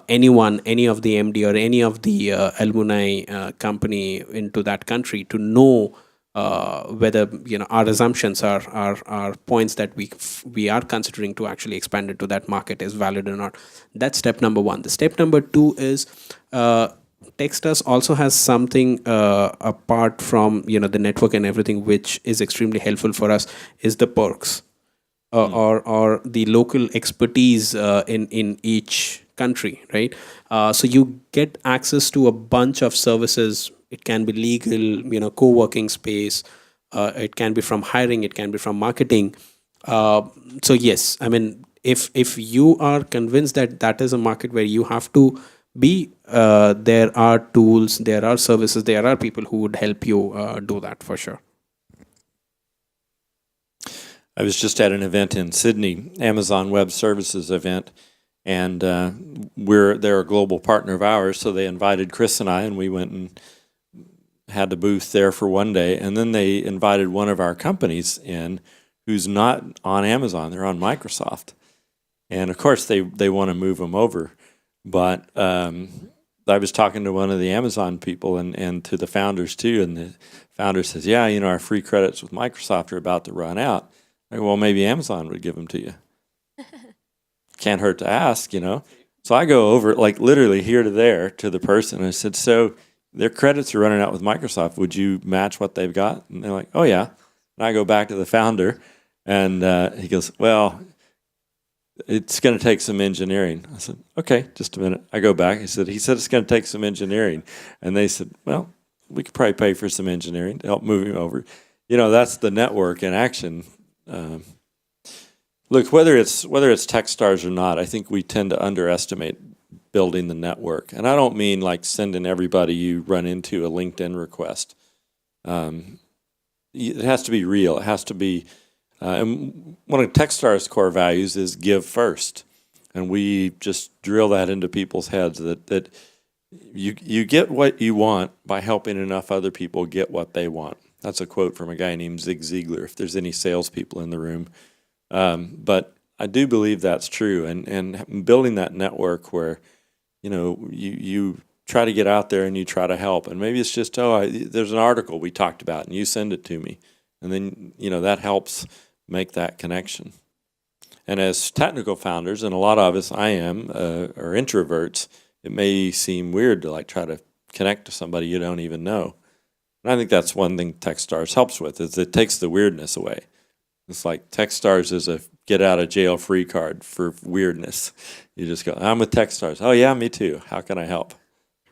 Speaker 3: anyone, any of the MD or any of the alumni company into that country to know whether our assumptions are points that we are considering to actually expand into that market is valid or not. That's step number one. The step number two is Techstars also has something apart from the network and everything, which is extremely helpful for us, is the perks or the local expertise in each country, right? So you get access to a bunch of services. It can be legal, co-working space. It can be from hiring. It can be from marketing. So yes, I mean, if you are convinced that that is a market where you have to be, there are tools, there are services, there are people who would help you do that for sure.
Speaker 1: I was just at an event in Sydney, Amazon Web Services event, and they're a global partner of ours, so they invited Chris and I, and we went and had the booth there for one day, and then they invited one of our companies in who's not on Amazon, they're on Microsoft. And of course they want to move them over. But I was talking to one of the Amazon people and to the founders too, and the founder says, yeah, our free credits with Microsoft are about to run out. I go, well, maybe Amazon would give them to you. Can't hurt to ask, So I go over, like literally here to there, to the person, and I said, so their credits are running out with Microsoft. Would you match what they've got? And they're like, oh, yeah. And I go back to the founder, and he goes, well, it's going to take some engineering. I said, okay, just a minute. I go back. He said it's going to take some engineering. And they said, well, we could probably pay for some engineering to help move him over. That's the network in action. Look, whether it's Techstars or not, I think we tend to underestimate building the network. And I don't mean like sending everybody you run into a LinkedIn request. It has to be real. It has to be... and one of Techstars' core values is give first, and we just drill that into people's heads that you get what you want by helping enough other people get what they want. That's a quote from a guy named Zig Ziglar, if there's any salespeople in the room. But I do believe that's true, and building that network where you try to get out there and you try to help, and maybe it's just there's an article we talked about and you send it to me, and then that helps make that connection. And as technical founders, and a lot of us, I am, are introverts, it may seem weird to like try to connect to somebody you don't even know. And I think that's one thing Techstars helps with, is it takes the weirdness away. It's like Techstars is a get out of jail free card for weirdness. You just go, I'm with Techstars. Oh yeah, me too. How can I help?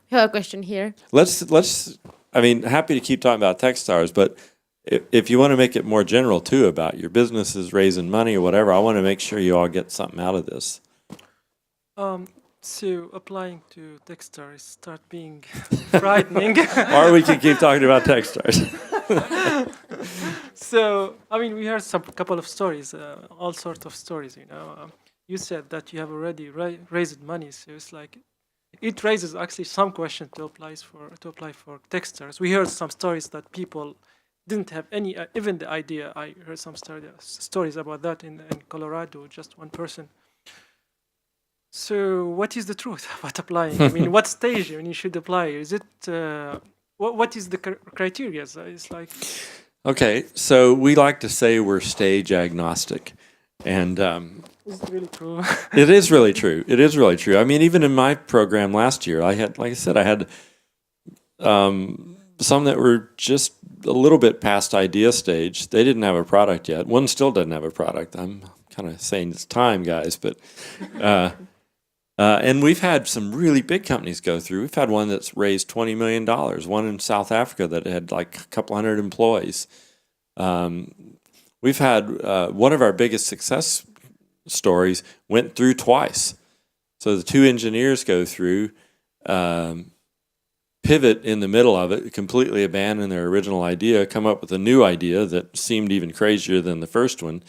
Speaker 2: We have a question here.
Speaker 1: Let's. I mean, happy to keep talking about Techstars, but if you want to make it more general too about your businesses raising money or whatever, I want to make sure you all get something out of this.
Speaker 6: So applying to Techstars start being frightening.
Speaker 1: Or we can keep talking about Techstars.
Speaker 6: So I mean, we heard some couple of stories, all sorts of stories. You said that you have already raised money, so it's like it raises actually some question to apply for Techstars. We heard some stories that people didn't have any even the idea. I heard some stories about that in Colorado. Just one person. So what is the truth about applying? I mean, what stage when you should apply? Is it what is the criteria? It's like.
Speaker 1: Okay, so we like to say we're stage agnostic, and
Speaker 6: is it really true?
Speaker 1: it is really true. It is really true. I mean, even in my program last year, I had, like I said, I had some that were just a little bit past idea stage. They didn't have a product yet. One still doesn't have a product. I'm kind of saying it's time, guys, but. And we've had some really big companies go through. We've had one that's raised $20 million, one in South Africa that had like a couple hundred employees. We've had one of our biggest success stories went through twice. So the two engineers go through, pivot in the middle of it, completely abandon their original idea, come up with a new idea that seemed even crazier than the first one,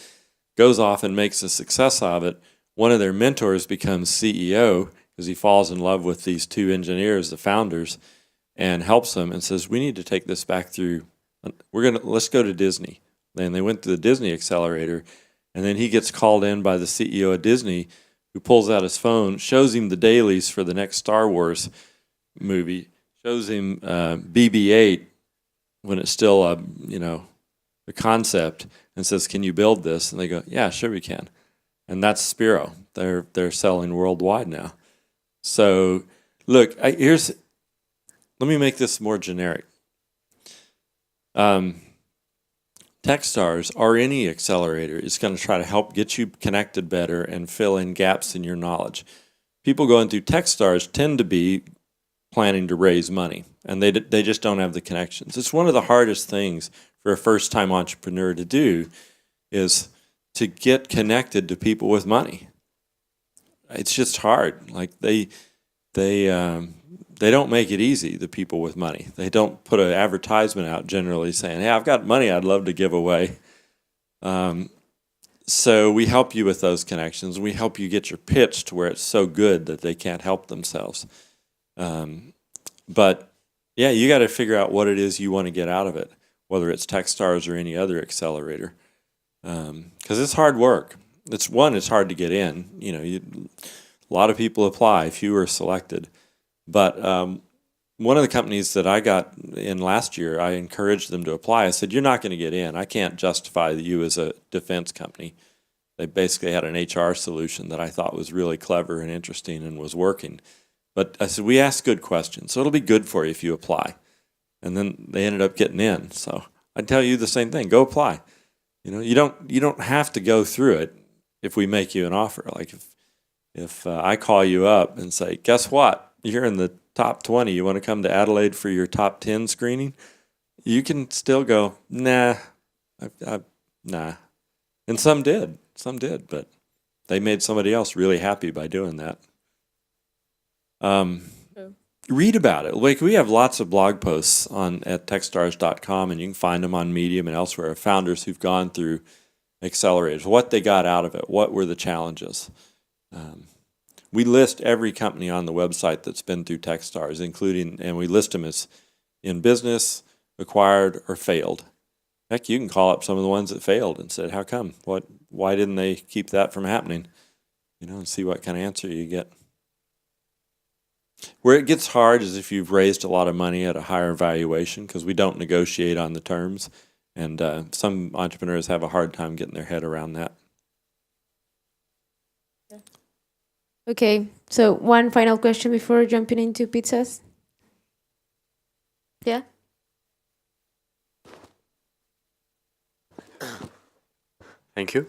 Speaker 1: goes off and makes a success of it. One of their mentors becomes CEO because he falls in love with these two engineers, the founders, and helps them and says, we need to take this back through. Let's go to Disney. And they went to the Disney accelerator, and then he gets called in by the CEO of Disney, who pulls out his phone, shows him the dailies for the next Star Wars movie, shows him BB-8 when it's still a concept, and says, can you build this? And they go, yeah, sure we can. And that's Spiro. They're selling worldwide now. So, look, let me make this more generic. Techstars or any accelerator is going to try to help get you connected better and fill in gaps in your knowledge. People going through Techstars tend to be planning to raise money, and they just don't have the connections. It's one of the hardest things for a first-time entrepreneur to do is to get connected to people with money. It's just hard. Like they don't make it easy, the people with money. They don't put an advertisement out generally saying, hey, I've got money I'd love to give away. So we help you with those connections. We help you get your pitch to where it's so good that they can't help themselves. But yeah, you got to figure out what it is you want to get out of it, whether it's Techstars or any other accelerator. Because it's hard work. It's hard to get in. A lot of people apply, few are selected. But one of the companies that I got in last year, I encouraged them to apply. I said, you're not going to get in. I can't justify you as a defense company. They basically had an HR solution that I thought was really clever and interesting and was working. But I said, we ask good questions, so it'll be good for you if you apply. And then they ended up getting in. So I'd tell you the same thing. Go apply. You don't have to go through it if we make you an offer. Like if I call you up and say, guess what? You're in the top 20. You want to come to Adelaide for your top 10 screening? You can still go, nah, nah. And some did, but they made somebody else really happy by doing that. Read about it. Like, we have lots of blog posts at techstars.com, and you can find them on Medium and elsewhere of founders who've gone through accelerators, what they got out of it, what were the challenges. We list every company on the website that's been through Techstars, and we list them as in business, acquired, or failed. Heck, you can call up some of the ones that failed and said, how come? Why didn't they keep that from happening? And see what kind of answer you get. Where it gets hard is if you've raised a lot of money at a higher valuation, because we don't negotiate on the terms, and some entrepreneurs have a hard time getting their head around that.
Speaker 2: Okay, so one final question before jumping into pizzas. Yeah?
Speaker 7: Thank you.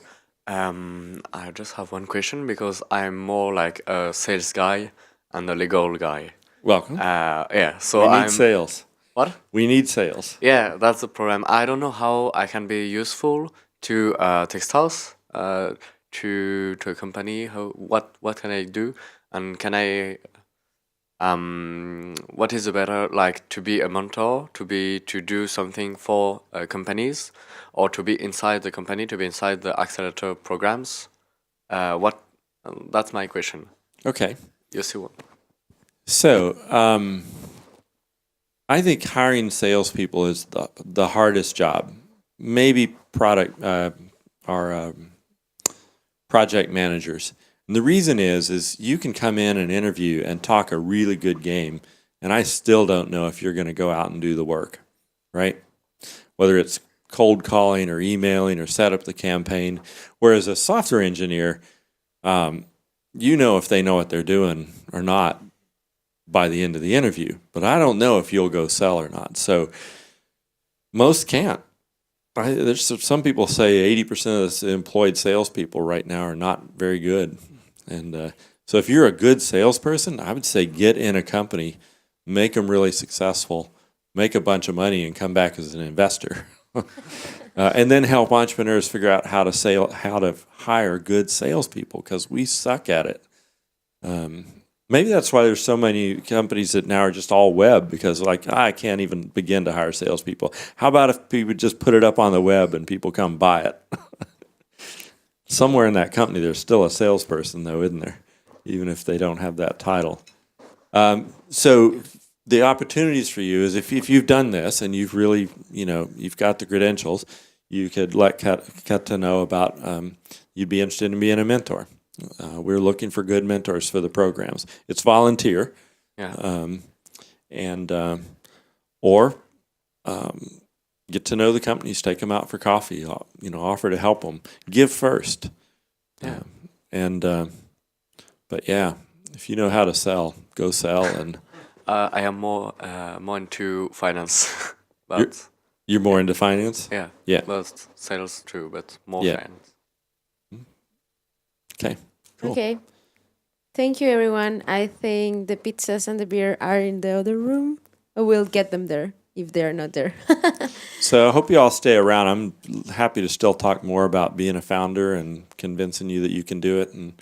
Speaker 7: I just have one question because I'm more like a sales guy and a legal guy.
Speaker 1: Welcome.
Speaker 7: Yeah, so
Speaker 1: We need
Speaker 7: I'm
Speaker 1: sales.
Speaker 7: what?
Speaker 1: We need sales.
Speaker 7: Yeah, that's the problem. I don't know how I can be useful to Techstars, to a company. How what can I do? And can I what is the better, like to be a mentor, to do something for companies, or to be inside the company, to be inside the accelerator programs? What That's my question.
Speaker 1: Okay.
Speaker 7: You see what?
Speaker 1: So, I think hiring salespeople is the hardest job. Maybe project managers. And the reason is you can come in and interview and talk a really good game, and I still don't know if you're going to go out and do the work, right? Whether it's cold calling or emailing or set up the campaign. Whereas a software engineer, you know if they know what they're doing or not by the end of the interview, but I don't know if you'll go sell or not. So most can't. There's some people say 80% of the employed salespeople right now are not very good. And so if you're a good salesperson, I would say get in a company, make them really successful, make a bunch of money, and come back as an investor. And then help entrepreneurs figure out how to hire good salespeople, because we suck at it. Maybe that's why there's so many companies that now are just all web, because I can't even begin to hire salespeople. How about if people just put it up on the web and people come buy it? Somewhere in that company, there's still a salesperson, though, isn't there? Even if they don't have that title. So the opportunities for you is if you've done this and you've really, you've got the credentials, you could let Kata know about you'd be interested in being a mentor. We're looking for good mentors for the programs. It's volunteer.
Speaker 7: Yeah.
Speaker 1: Or get to know the companies, take them out for coffee, offer to help them. Give first.
Speaker 7: Yeah.
Speaker 1: But yeah, if you know how to sell, go sell. And
Speaker 7: I am more into finance, but
Speaker 1: you're more into finance?
Speaker 7: yeah,
Speaker 1: Yeah.
Speaker 7: but sales too, but more
Speaker 1: Yeah.
Speaker 7: finance.
Speaker 1: Okay. Cool.
Speaker 2: Okay. Thank you, everyone. I think the pizzas and the beer are in the other room. We'll get them there if they're not there.
Speaker 1: So I hope you all stay around. I'm happy to still talk more about being a founder and convincing you that you can do it. And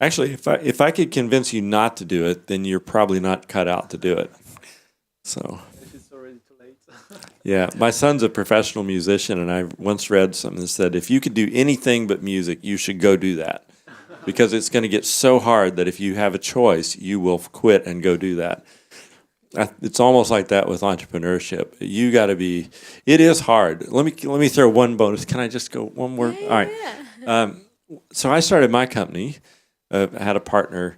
Speaker 1: actually, if I could convince you not to do it, then you're probably not cut out to do it. So
Speaker 6: It's already too late.
Speaker 1: yeah, my son's a professional musician, and I once read something that said, if you could do anything but music, you should go do that, because it's going to get so hard that if you have a choice, you will quit and go do that. It's almost like that with entrepreneurship. You got to be. It is hard. Let me throw one bonus. Can I just go one more? All right. So I started my company. I had a partner,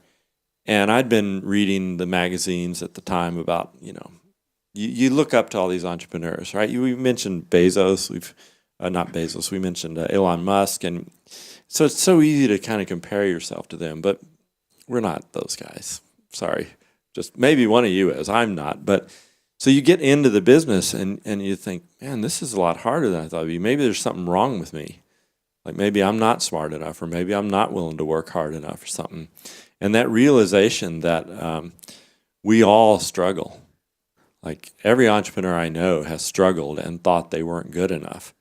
Speaker 1: and I'd been reading the magazines at the time about, you look up to all these entrepreneurs, right? We mentioned Bezos. Not Bezos. We mentioned Elon Musk, and so it's so easy to kind of compare yourself to them, but we're not those guys. Sorry. Just maybe one of you is. I'm not. But so you get into the business and you think, man, this is a lot harder than I thought it'd be. Maybe there's something wrong with me. Like maybe I'm not smart enough, or maybe I'm not willing to work hard enough or something. And that realization that we all struggle. Like every entrepreneur I know has struggled and thought they weren't good enough.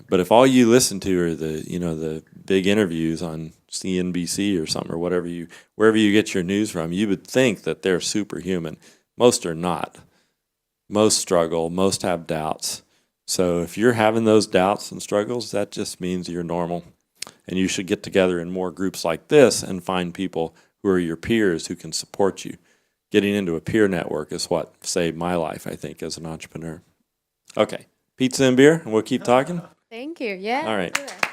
Speaker 1: But if all you listen to are the big interviews on CNBC or something, or wherever you get your news from, you would think that they're superhuman. Most are not. Most struggle. Most have doubts. So if you're having those doubts and struggles, that just means you're normal. And you should get together in more groups like this and find people who are your peers who can support you. Getting into a peer network is what saved my life, I think, as an entrepreneur. Okay. Pizza and beer, and we'll keep talking?
Speaker 2: Thank you. Yeah.
Speaker 1: All right.
Speaker 2: do that.